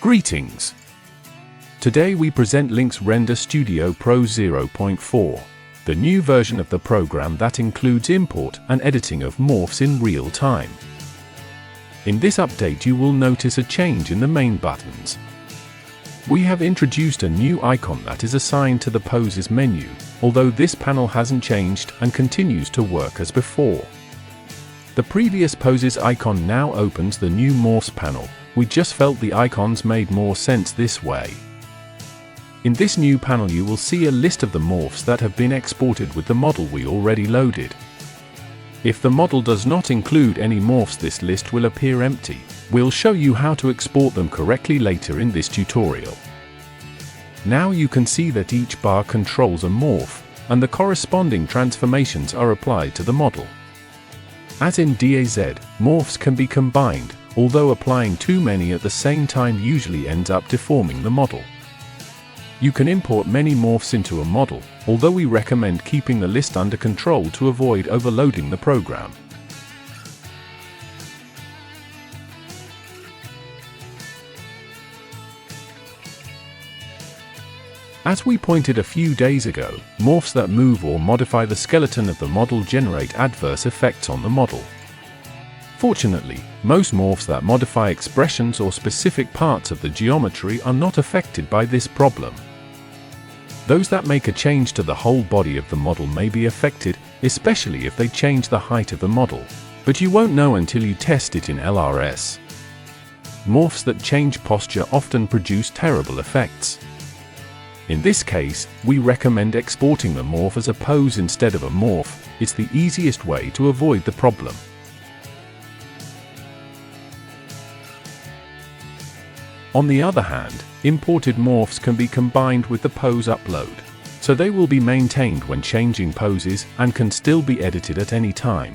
Greetings! Today we present Lynx Render Studio Pro 0.4, the new version of the program that includes import and editing of morphs in real time. In this update you will notice a change in the main buttons. We have introduced a new icon that is assigned to the Poses menu, although this panel hasn't changed and continues to work as before. The previous Poses icon now opens the new Morphs panel. We just felt the icons made more sense this way. In this new panel you will see a list of the morphs that have been exported with the model we already loaded. If the model does not include any morphs, this list will appear empty. We'll show you how to export them correctly later in this tutorial. Now you can see that each bar controls a morph, and the corresponding transformations are applied to the model. As in DAZ, morphs can be combined, although applying too many at the same time usually ends up deforming the model. You can import many morphs into a model, although we recommend keeping the list under control to avoid overloading the program. As we pointed a few days ago, morphs that move or modify the skeleton of the model generate adverse effects on the model. Fortunately, most morphs that modify expressions or specific parts of the geometry are not affected by this problem. Those that make a change to the whole body of the model may be affected, especially if they change the height of the model, but you won't know until you test it in LRS. Morphs that change posture often produce terrible effects. In this case, we recommend exporting the morph as a pose instead of a morph. It's the easiest way to avoid the problem. On the other hand, imported morphs can be combined with the pose upload, so they will be maintained when changing poses and can still be edited at any time.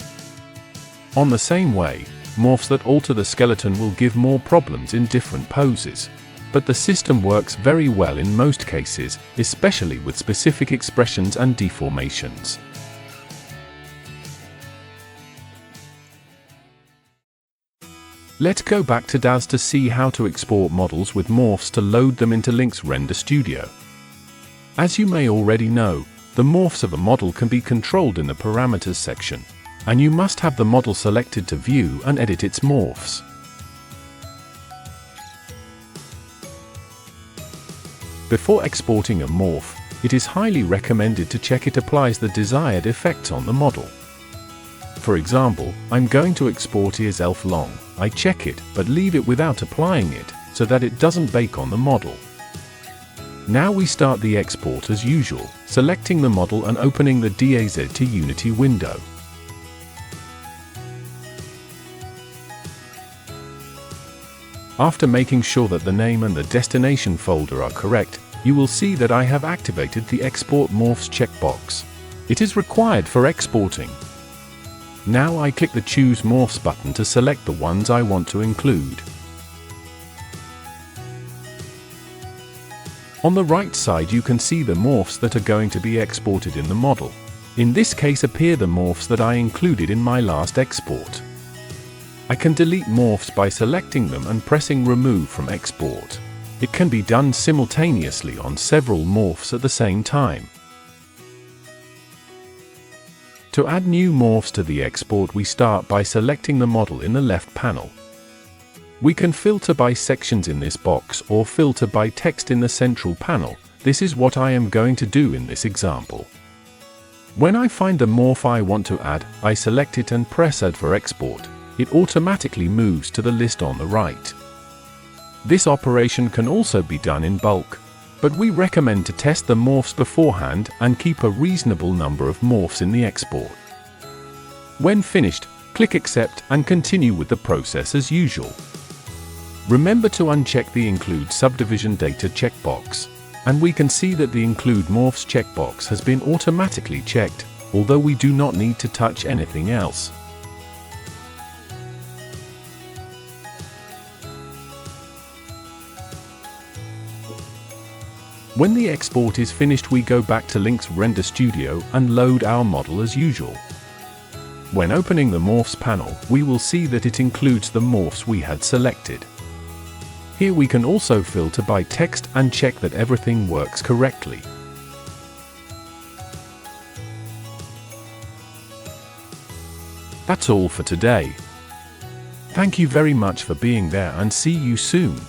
On the same way, morphs that alter the skeleton will give more problems in different poses, but the system works very well in most cases, especially with specific expressions and deformations. Let's go back to DAZ to see how to export models with morphs to load them into Lynx Render Studio. As you may already know, the morphs of a model can be controlled in the Parameters section, and you must have the model selected to view and edit its morphs. Before exporting a morph, it is highly recommended to check it applies the desired effects on the model. For example, I'm going to export ears elf long. I check it, but leave it without applying it, so that it doesn't bake on the model. Now we start the export as usual, selecting the model and opening the DAZ to Unity window. After making sure that the name and the destination folder are correct, you will see that I have activated the Export Morphs checkbox. It is required for exporting. Now I click the Choose Morphs button to select the ones I want to include. On the right side you can see the morphs that are going to be exported in the model. In this case appear the morphs that I included in my last export. I can delete morphs by selecting them and pressing Remove from Export. It can be done simultaneously on several morphs at the same time. To add new morphs to the export, we start by selecting the model in the left panel. We can filter by sections in this box or filter by text in the central panel. This is what I am going to do in this example. When I find the morph I want to add, I select it and press Add for export. It automatically moves to the list on the right. This operation can also be done in bulk, but we recommend to test the morphs beforehand and keep a reasonable number of morphs in the export. When finished, click Accept and continue with the process as usual. Remember to uncheck the Include Subdivision Data checkbox, and we can see that the Include Morphs checkbox has been automatically checked, although we do not need to touch anything else. When the export is finished, we go back to Lynx Render Studio and load our model as usual. When opening the Morphs panel, we will see that it includes the morphs we had selected. Here we can also filter by text and check that everything works correctly. That's all for today. Thank you very much for being there and see you soon.